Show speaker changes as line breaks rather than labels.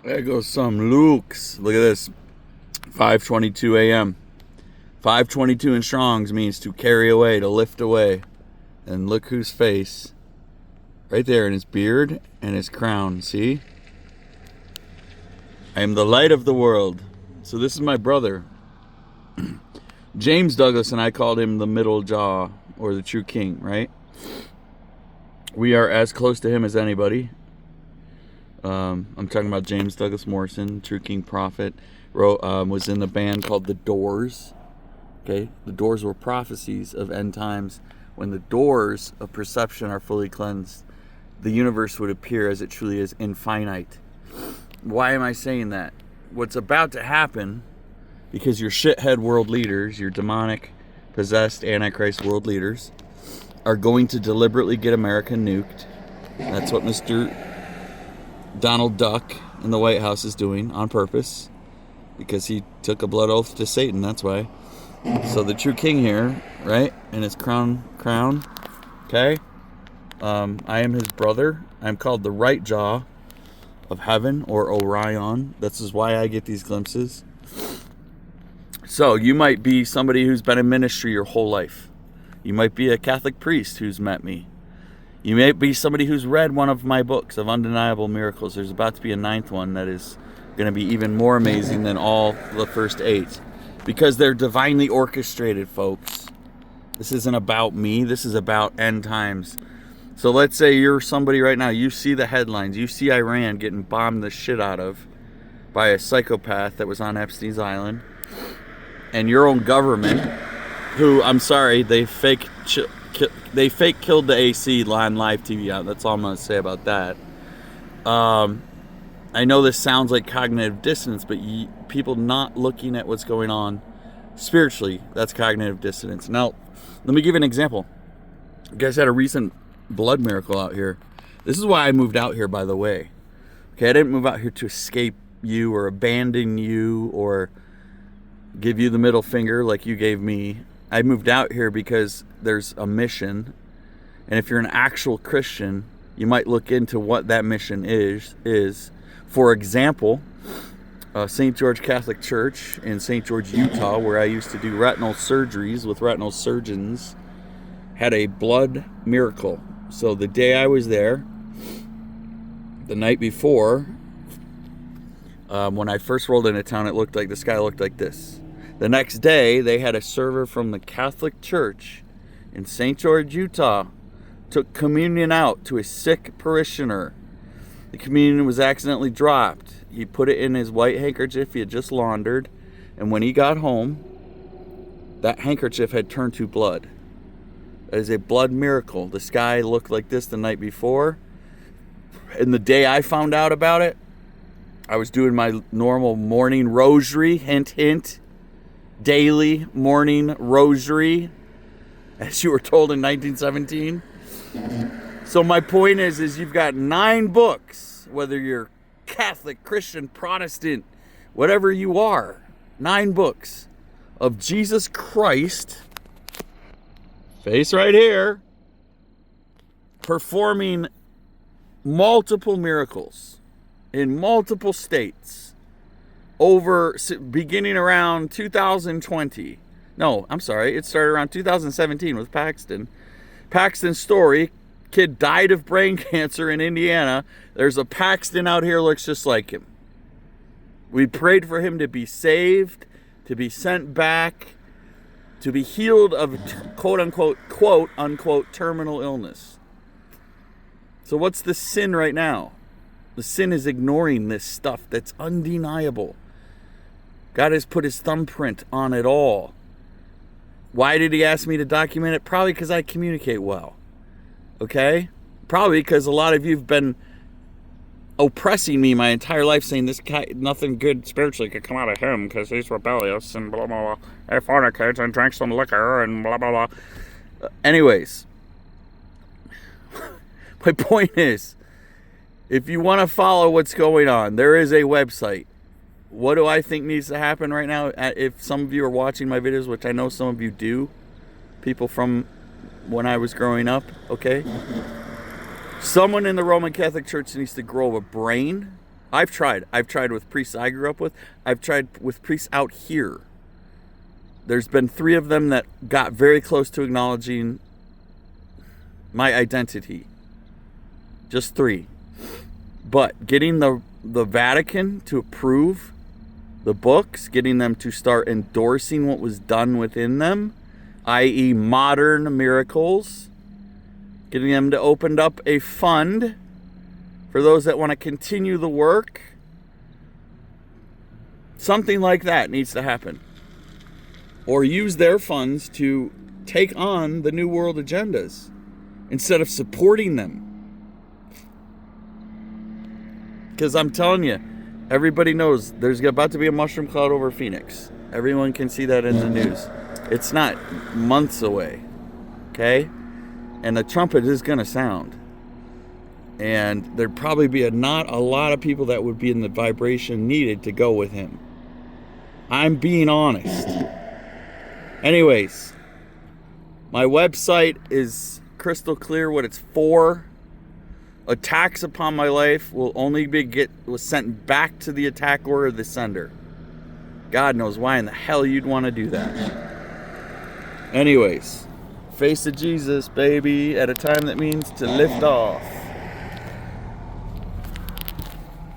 There goes some Lukes. Look at this. 5:22 a.m. 5:22 in Strong's means to carry away, to lift away. And look whose face. Right there in his beard and his crown. See? I am the light of the world. So this is my brother. James Douglas and I called him the middle jaw or the true king, right? We are as close to him as anybody. I'm talking about James Douglas Morrison, True King Prophet. Was in the band called The Doors. Okay, the Doors were prophecies of end times. When the doors of perception are fully cleansed, the universe would appear as it truly is, infinite. Why am I saying that? What's about to happen, because your shithead world leaders, your demonic, possessed, antichrist world leaders, are going to deliberately get America nuked. That's what Mr. Donald Duck in the White House is doing on purpose, because he took a blood oath to Satan. That's why. So the true king here, right, in his crown, okay? I am his brother. I'm called the right jaw of heaven, or Orion. This is why I get these glimpses. So you might be somebody who's been in ministry your whole life. You might be a Catholic priest who's met me. You may be somebody who's read one of my books of undeniable miracles. There's about to be a 9th one that is going to be even more amazing than all the first 8. Because they're divinely orchestrated, folks. This isn't about me. This is about end times. So let's say you're somebody right now. You see the headlines. You see Iran getting bombed the shit out of by a psychopath that was on Epstein's Island. And your own government, who, I'm sorry, they fake killed the AC on live TV out. That's all I'm going to say about that. I know this sounds like cognitive dissonance, but people not looking at what's going on spiritually, that's cognitive dissonance. Now, let me give you an example. You guys had a recent blood miracle out here. This is why I moved out here, by the way. Okay, I didn't move out here to escape you or abandon you or give you the middle finger like you gave me. I moved out here because there's a mission. And if you're an actual Christian, you might look into what that mission is. For example, St. George Catholic Church in St. George, Utah, where I used to do retinal surgeries with retinal surgeons, had a blood miracle. So the day I was there, the night before, when I first rolled into town, it looked like the sky looked like this. The next day, they had a server from the Catholic Church in St. George, Utah, took communion out to a sick parishioner. The communion was accidentally dropped. He put it in his white handkerchief he had just laundered, and when he got home, that handkerchief had turned to blood. That is a blood miracle. The sky looked like this the night before, and the day I found out about it, I was doing my normal morning rosary, hint, hint, daily morning rosary, as you were told in 1917. So my point is you've got 9 books, whether you're Catholic, Christian, Protestant, whatever you are, 9 books of Jesus Christ, face right here, performing multiple miracles in multiple states beginning around 2020. No, I'm sorry, it started around 2017 with Paxton. Paxton's story. Kid died of brain cancer in Indiana. There's a Paxton out here looks just like him. We prayed for him to be saved, to be sent back, to be healed of quote unquote terminal illness. So what's the sin right now? The sin is ignoring this stuff that's undeniable. God has put his thumbprint on it all. Why did he ask me to document it? Probably because I communicate well. Okay? Probably because a lot of you have been oppressing me my entire life, saying this guy, nothing good spiritually could come out of him because he's rebellious and blah, blah, blah. He fornicates and drank some liquor and blah, blah, blah. Anyways, my point is, if you want to follow what's going on, there is a website. What do I think needs to happen right now? If some of you are watching my videos, which I know some of you do, people from when I was growing up, okay? Someone in the Roman Catholic Church needs to grow a brain I've tried. I've tried with priests I grew up with. I've tried with priests out here. There's been 3 of them that got very close to acknowledging my identity. Just 3. But getting the Vatican to approve the books, getting them to start endorsing what was done within them, i.e. modern miracles, getting them to open up a fund for those that want to continue the work, something like that needs to happen. Or use their funds to take on the New World agendas instead of supporting them. Because I'm telling you, everybody knows there's about to be a mushroom cloud over Phoenix. Everyone can see that in the news. It's not months away. Okay? And the trumpet is going to sound. And there'd probably be not a lot of people that would be in the vibration needed to go with him. I'm being honest. Anyways, my website is crystal clear what it's for. Attacks upon my life will only was sent back to the attacker or the sender. God knows why in the hell you'd want to do that. Anyways, face of Jesus, baby, at a time that means to lift off.